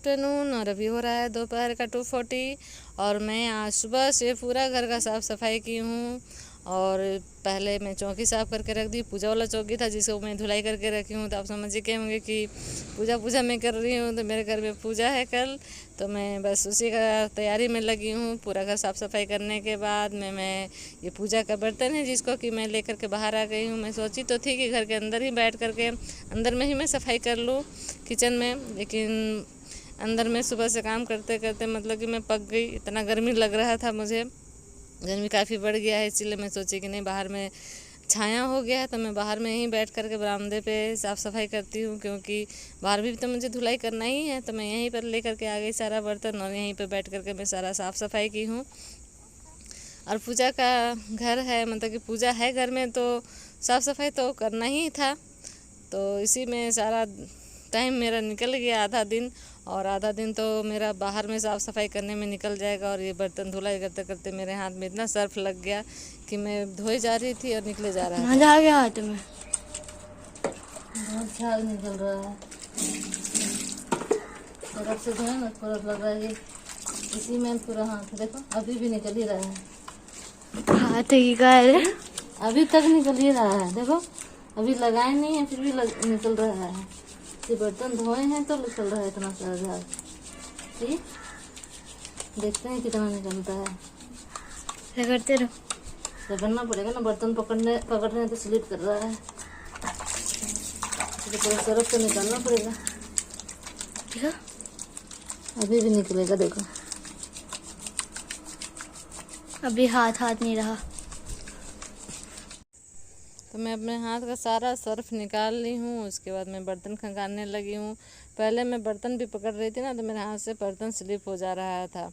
Afternoon और अभी हो रहा है दोपहर का 2:40 और मैं आज सुबह से पूरा घर का साफ़ सफाई की हूँ। और पहले मैं चौकी साफ़ करके रख दी। पूजा वाला चौकी था जिसको मैं धुलाई करके रखी हूँ। तो आप समझ के होंगे कि पूजा मैं कर रही हूँ। तो मेरे घर में पूजा है कल, तो मैं बस उसी का तैयारी में लगी हूँ। पूरा घर साफ़ सफाई करने के बाद मैं ये पूजा का बर्तन है जिसको कि मैं लेकर के बाहर आ गई हूँ। मैं सोची तो थी कि घर के अंदर ही बैठ करके अंदर में ही मैं सफाई कर लूँ किचन में, लेकिन अंदर में सुबह से काम करते करते मतलब कि मैं पक गई। इतना गर्मी लग रहा था, मुझे गर्मी काफ़ी बढ़ गया है, इसलिए मैं सोची कि नहीं, बाहर में छाया हो गया है तो मैं बाहर में ही बैठ करके बरामदे पे साफ़ सफाई करती हूँ, क्योंकि बाहर भी तो मुझे धुलाई करना ही है। तो मैं यहीं पर लेकर के आ गई सारा बर्तन और यहीं पर बैठ करके मैं सारा साफ़ सफाई की हूँ। और पूजा का घर है, मतलब कि पूजा है घर में, तो साफ़ सफाई तो करना ही था। तो इसी में सारा टाइम मेरा निकल गया, आधा दिन, और आधा दिन तो मेरा बाहर में साफ़ सफाई करने में निकल जाएगा। और ये बर्तन धुलाई करते करते मेरे हाथ में इतना सर्फ लग गया कि मैं धोए जा रही थी और निकले जा रहा था। मजा आ गया हाथ में, बहुत झाग निकल रहा है। सरफ से धोए ना, सरफ लग रहा है इसी में पूरा हाथ, देखो अभी भी निकल ही रहा है। हाथ ही का है, अभी तक निकल ही रहा है, देखो अभी लगाए नहीं है फिर भी निकल रहा है। ये बर्तन धोए हैं तो निकल रहा है इतना सारा झाग। ठीक, देखते हैं कितना निकलता है। रगड़ते रहो, रगड़ना पड़ेगा ना, बर्तन पकड़ने तो स्लिप कर रहा है, तो पूरा सरफ तो निकालना पड़ेगा। देखो अभी भी निकलेगा, देखो अभी हाथ नहीं रहा। तो मैं अपने हाथ का सारा सर्फ निकाल ली हूँ। उसके बाद मैं बर्तन खंगालने लगी हूँ। पहले मैं बर्तन भी पकड़ रही थी ना, तो मेरे हाथ से बर्तन स्लिप हो जा रहा था।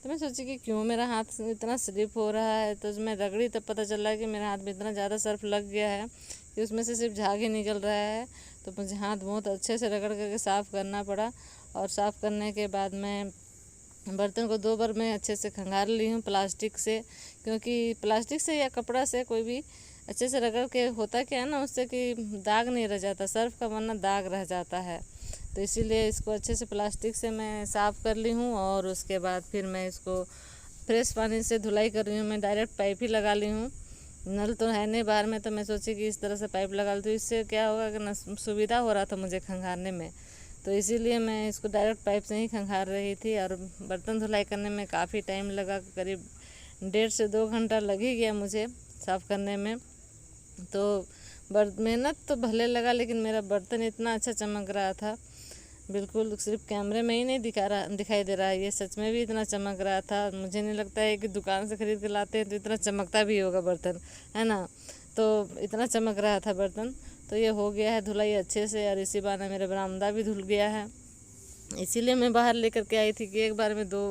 तो मैं सोची कि क्यों मेरा हाथ इतना स्लिप हो रहा है। तो मैं रगड़ी तब पता चला कि मेरे हाथ में इतना ज़्यादा सर्फ लग गया है कि उसमें से सिर्फ झाग ही निकल रहा है। तो मुझे हाथ बहुत अच्छे से रगड़ करके साफ़ करना पड़ा। और साफ़ करने के बाद मैं बर्तन को 2 बार मैं अच्छे से खंगाल ली हूँ प्लास्टिक से, क्योंकि प्लास्टिक से या कपड़ा से कोई भी अच्छे से रगड़ के होता क्या है ना, उससे कि दाग नहीं रह जाता, सर्फ का वरना दाग रह जाता है। तो इसीलिए इसको अच्छे से प्लास्टिक से मैं साफ़ कर ली हूँ। और उसके बाद फिर मैं इसको फ्रेश पानी से धुलाई कर रही हूँ। मैं डायरेक्ट पाइप ही लगा ली हूँ, नल तो है नहीं बाहर में। तो मैं सोची कि इस तरह से पाइप लगा ली, तो इससे क्या होगा कि ना सुविधा हो रहा था मुझे खंगालने में। तो इसीलिए मैं इसको डायरेक्ट पाइप से ही खंगाल रही थी। और बर्तन धुलाई करने में काफ़ी टाइम लगा, करीब 1.5 से 2 घंटा लग ही गया मुझे साफ़ करने में। तो मेहनत तो भले लगा, लेकिन मेरा बर्तन इतना अच्छा चमक रहा था, बिल्कुल सिर्फ कैमरे में ही नहीं दिखाई दे रहा है, ये सच में भी इतना चमक रहा था। मुझे नहीं लगता है कि दुकान से खरीद के लाते हैं तो इतना चमकता भी होगा बर्तन, है ना। तो इतना चमक रहा था बर्तन। तो ये हो गया है धुलाई अच्छे से, और इसी बहाने मेरा बरामदा भी धुल गया है। इसीलिए मैं बाहर लेकर के आई थी कि एक बार में 2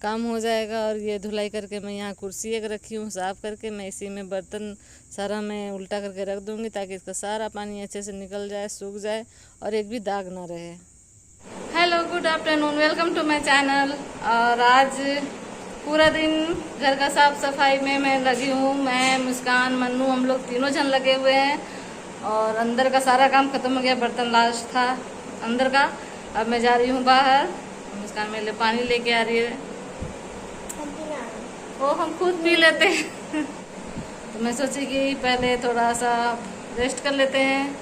काम हो जाएगा। और ये धुलाई करके मैं यहाँ कुर्सी एक रखी हूँ साफ़ करके, मैं इसी में बर्तन सारा मैं उल्टा करके रख दूँगी ताकि इसका सारा पानी अच्छे से निकल जाए, सूख जाए और एक भी दाग ना रहे। Hello, good afternoon, welcome to my channel. और आज पूरा दिन घर का साफ़ सफाई में मैं लगी हूँ। मैं, मुस्कान, मन्नू, हम लोग तीनों जन लगे हुए हैं। और अंदर का सारा काम ख़त्म हो गया, बर्तन लास्ट था अंदर का। अब मैं जा रही हूँ बाहर, मुस्कान मेरे लिए पानी लेके आ रही है। वो हम खुद पी लेते हैं। तो मैं सोची कि पहले थोड़ा सा रेस्ट कर लेते हैं,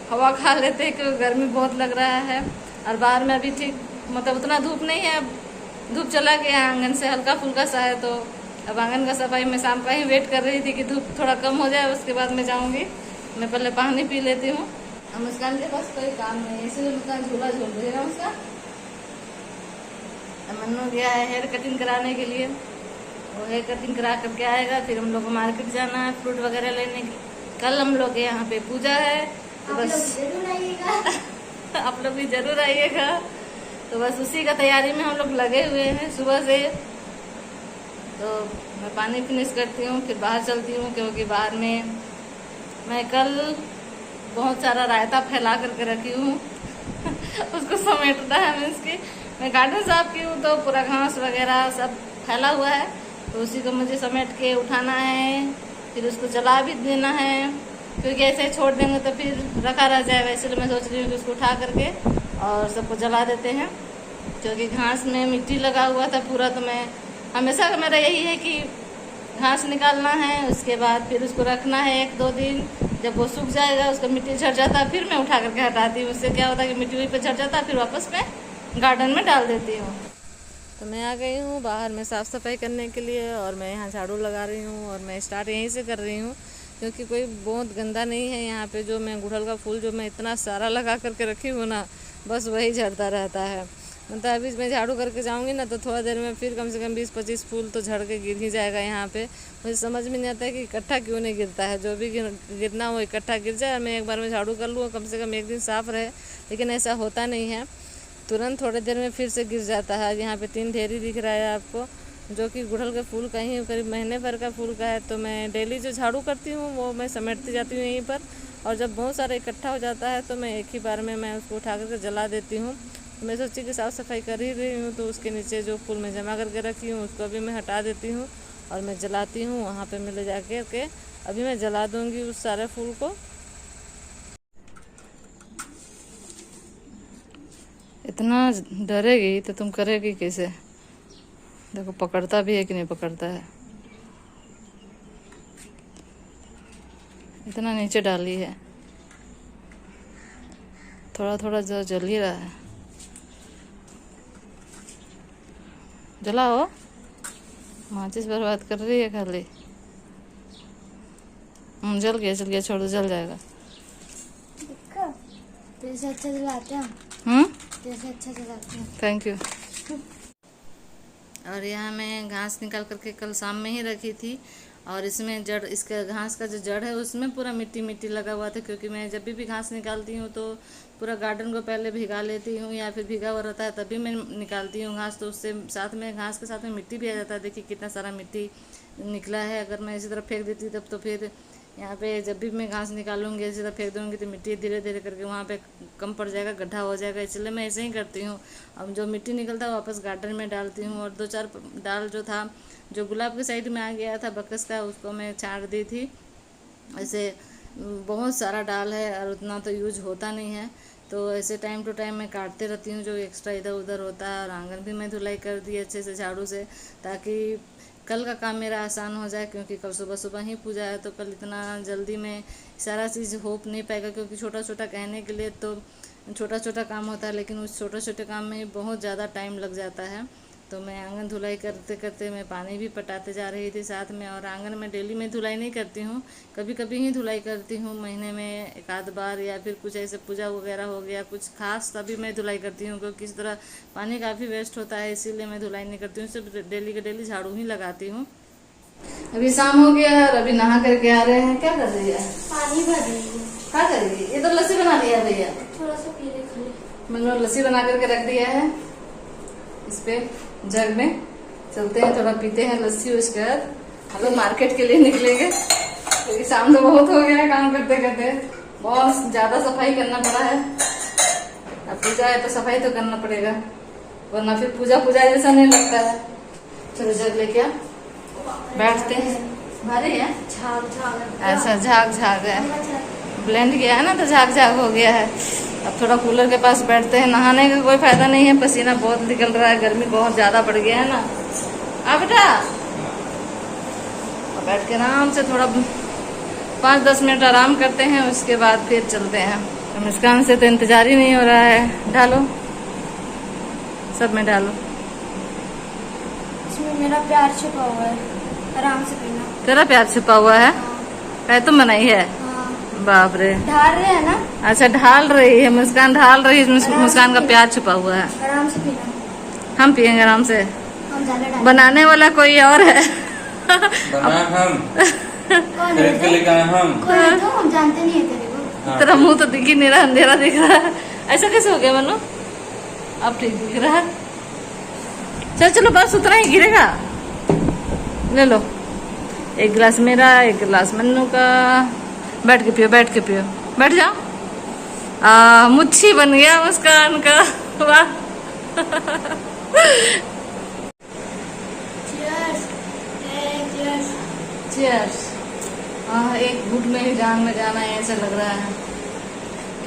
हवा खा लेते हैं, क्योंकि गर्मी बहुत लग रहा है। और बाहर में अभी ठीक मतलब उतना धूप नहीं है, धूप चला गया, आंगन से हल्का फुल्का सा है। तो अब आंगन का सफाई मैं शाम का ही वेट कर रही थी कि धूप थोड़ा कम हो जाए, उसके बाद मैं जाऊँगी। मैं पहले पानी पी लेती हूँ। मुस्कान के पास कोई काम नहीं है, इसलिए मुस्कान झूला झूल रही है ना उसका। मन्नू गया है हेयर कटिंग कराने के लिए, वो हेयर कटिंग करा करके आएगा। फिर हम लोग को मार्केट जाना है फ्रूट वगैरह लेने की। कल हम लोग के यहाँ पे पूजा है, तो बस आप लोग भी जरूर आइएगा। तो बस उसी का तैयारी में हम लोग लगे हुए हैं सुबह से। तो मैं पानी फिनिश करती हूँ, फिर बाहर चलती हूँ, क्योंकि बाहर में मैं कल बहुत सारा रायता फैला करके रखी हूँ। उसको समेटना है, मीन्स की मैं गार्डन साफ की हूँ तो पूरा घास वगैरह सब फैला हुआ है, तो उसी को मुझे समेट के उठाना है, फिर उसको जला भी देना है, क्योंकि ऐसे छोड़ देंगे तो फिर रखा रह जाएगा। इसलिए मैं सोच रही हूँ कि उसको उठा करके और सबको जला देते हैं। क्योंकि घास में मिट्टी लगा हुआ था पूरा। तो मैं हमेशा का मेरा यही है कि घास निकालना है, उसके बाद फिर उसको रखना है 1-2 दिन। जब वो सूख जाएगा, उसका मिट्टी झड़ जाता है, फिर मैं उठा करके हटाती हूँ। उससे क्या होता है कि मिट्टी वहीं पर झड़ जाता है, फिर वापस मैं गार्डन में डाल देती हूँ। तो मैं आ गई हूँ बाहर में साफ़ सफाई करने के लिए, और मैं यहाँ झाड़ू लगा रही हूँ। और मैं स्टार्ट यहीं से कर रही हूँ क्योंकि कोई बहुत गंदा नहीं है यहाँ पे। जो मैं गुड़हल का फूल जो मैं इतना सारा लगा करके रखी हूँ ना, बस वही झड़ता रहता है। मतलब अभी मैं झाड़ू करके जाऊँगी ना, तो थोड़ा देर में फिर कम से कम 20-25 फूल तो झड़ के गिर ही जाएगा यहाँ पे। मुझे समझ में नहीं आता है कि इकट्ठा क्यों नहीं गिरता है। जो भी गिरना वो इकट्ठा गिर जाए, मैं एक बार में झाड़ू कर लूँ, कम से कम एक दिन साफ़ रहे। लेकिन ऐसा होता नहीं है, तुरंत थोड़ी देर में फिर से गिर जाता है। यहाँ पे 3 ढेरी दिख रहा है आपको, जो कि गुड़हल के फूल का ही करीब महीने भर का फूल का है। तो मैं डेली जो झाड़ू करती हूँ वो मैं समेटती जाती हूँ यहीं पर, और जब बहुत सारा इकट्ठा हो जाता है तो मैं एक ही बार में मैं उसको उठा करके जला देती हूँ। तो मैं सोची कि साफ़ सफाई कर ही रही हूँ, तो उसके नीचे जो फूल मैं जमा करके रखी हूँ उसको भी मैं हटा देती हूँ और मैं जलाती हूँ। वहाँ पर मैं ले जा के अभी मैं जला दूँगी उस सारे फूल को। इतना डरेगी तो तुम करेगी कैसे? देखो पकड़ता भी है कि नहीं पकड़ता है। इतना नीचे डाली है, थोड़ा थोड़ा जो जल ही रहा है। जलाओ, माचिस बर्बाद कर रही है खाली। जल गया छोड़ो, जल जाएगा। जैसे अच्छा जलाते हैं, जैसे अच्छा जलाते हैं। Thank you. और यहाँ मैं घास निकाल करके कल शाम में ही रखी थी, और इसमें जड़, इसका घास का जो जड़ है उसमें पूरा मिट्टी मिट्टी लगा हुआ था। क्योंकि मैं जब भी घास निकालती हूँ तो पूरा गार्डन को पहले भिगा लेती हूँ, या फिर भिगा हुआ रहता है तभी मैं निकालती हूँ घास। तो उससे साथ में घास के साथ में मिट्टी भी आ जाता है। देखिए कितना सारा मिट्टी निकला है। अगर मैं इसी तरह फेंक देती तब तो फिर यहाँ पे जब भी मैं घास निकालूंगी इसी तरह फेंक दूँगी तो मिट्टी धीरे धीरे करके वहाँ पे कम पड़ जाएगा, गड्ढा हो जाएगा। इसलिए मैं ऐसे ही करती हूँ। अब जो मिट्टी निकलता है वापस गार्डन में डालती हूँ। और 2-4 डाल जो था, जो गुलाब के साइड में आ गया था बकस का, उसको मैं छाँट दी थी। ऐसे बहुत सारा डाल है और उतना तो यूज होता नहीं है, तो ऐसे टाइम टू टाइम मैं काटते रहती हूँ जो एक्स्ट्रा इधर उधर होता है। और आंगन भी मैं धुलाई कर दी अच्छे से झाड़ू से, ताकि कल का काम मेरा आसान हो जाए। क्योंकि कल सुबह सुबह ही पूजा है, तो कल इतना जल्दी में सारा चीज़ हो नहीं पाएगा। क्योंकि छोटा छोटा कहने के लिए तो छोटा छोटा काम होता है, लेकिन उस छोटे छोटे काम में बहुत ज़्यादा टाइम लग जाता है। तो मैं आंगन धुलाई करते करते मैं पानी भी पटाते जा रही थी साथ में। और आंगन में डेली में धुलाई नहीं करती हूँ, कभी कभी ही धुलाई करती हूँ, महीने में 1-आध बार, या फिर कुछ ऐसे पूजा वगैरह हो गया कुछ खास तभी मैं धुलाई करती हूँ। क्योंकि इस तरह पानी काफ़ी वेस्ट होता है, इसीलिए मैं धुलाई नहीं करती हूँ, सिर्फ डेली के डेली झाड़ू ही लगाती हूँ। अभी शाम हो गया है और अभी नहा करके आ रहे हैं। क्या कर रही है? पानी भर रही है। क्या करेगी? ये तो लस्सी बना दिया है भैया, थोड़ा सा पी ले खाली। मैंने लस्सी बना करके रख दिया है इस पे जग में। चलते हैं थोड़ा पीते हैं लस्सी, उसके बाद हम लोग मार्केट के लिए निकलेंगे। क्योंकि शाम तो बहुत हो गया है काम करते करते, बहुत ज्यादा सफाई करना पड़ा है। अब पूजा है तो सफाई तो करना पड़ेगा, वरना फिर पूजा पूजा जैसा नहीं लगता है। चलो जग लेके आ, बैठते हैं। भारी है, झाग झाग ऐसा झाग झाग है, ब्लेंड किया है ना तो झाग झाग हो गया है। अब थोड़ा कूलर के पास बैठते हैं। नहाने का कोई फायदा नहीं है, पसीना बहुत निकल रहा है, गर्मी बहुत ज्यादा बढ़ गया है ना। आ बेटा, अब बैठ के आराम से थोड़ा 5-10 मिनट आराम करते हैं, उसके बाद फिर चलते हैं। मुस्कान से तो इंतजार ही नहीं हो रहा है। डालो, सब में डालो। इसमें मेरा प्यार छिपा हुआ है, आराम से पीना। तेरा प्यार छिपा हुआ है? क्या तुम बनाई है? बाप रे, ढाल रहे हैं ना? अच्छा ढाल रही है मुस्कान, ढाल रही है। मुस्कान का प्यार छुपा हुआ है। आराम से पीना। हम पियेंगे आराम से। हम ज्यादा डाल। बनाने वाला कोई और है। हम कौन खरीद के है? लेके आए हम। कौन है तो? हम जानते नहीं है तेरे को। तेरा मुंह तो दिख ही नहीं रहा, अंधेरा दिख रहा है। ऐसा कैसे हो गया मनु? अब ठीक दिख रहा है। चल चलो, बस उतना ही गिरेगा। ले लो, एक गिलास मेरा, एक गिलास मन्नू का। बैठ के पियो, बैठ के पियो, बैठ जाओ। मुच्छी बन गया मुस्कान का, वाह। Cheers. Cheers. चीयर्स। एक घूट में ही जान में जाना है ऐसा लग रहा है।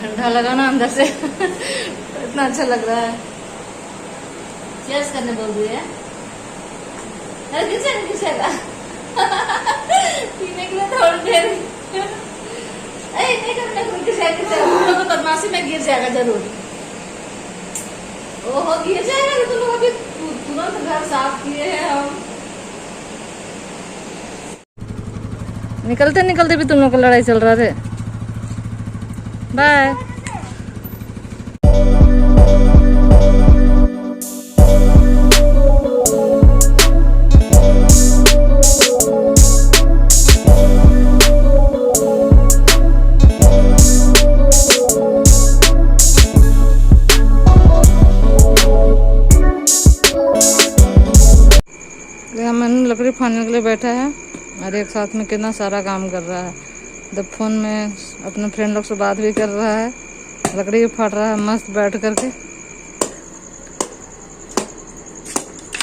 ठंडा लगा ना अंदर से। इतना अच्छा लग रहा है। चेयर्स करने बोल रही है। अरे गिर पीने के लिए थोड़ी देर नहीं करना, गिर जाएगा बदमाशी में गिर जाएगा जरूर। ओहो गिर जाएगा। तुम लोग अभी तुरंत घर साफ किए हैं हम। निकलते निकलते भी तुम लोग का लड़ाई चल रहा है। बाय। मैंने लकड़ी फाड़ने के लिए बैठा है और एक साथ में कितना सारा काम कर रहा है। जब फोन में अपने फ्रेंड लोग से बात भी कर रहा है, लकड़ी भी फाड़ रहा है मस्त बैठ करके।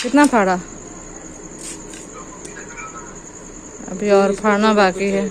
कितना फाड़ा? अभी और फाड़ना बाकी है।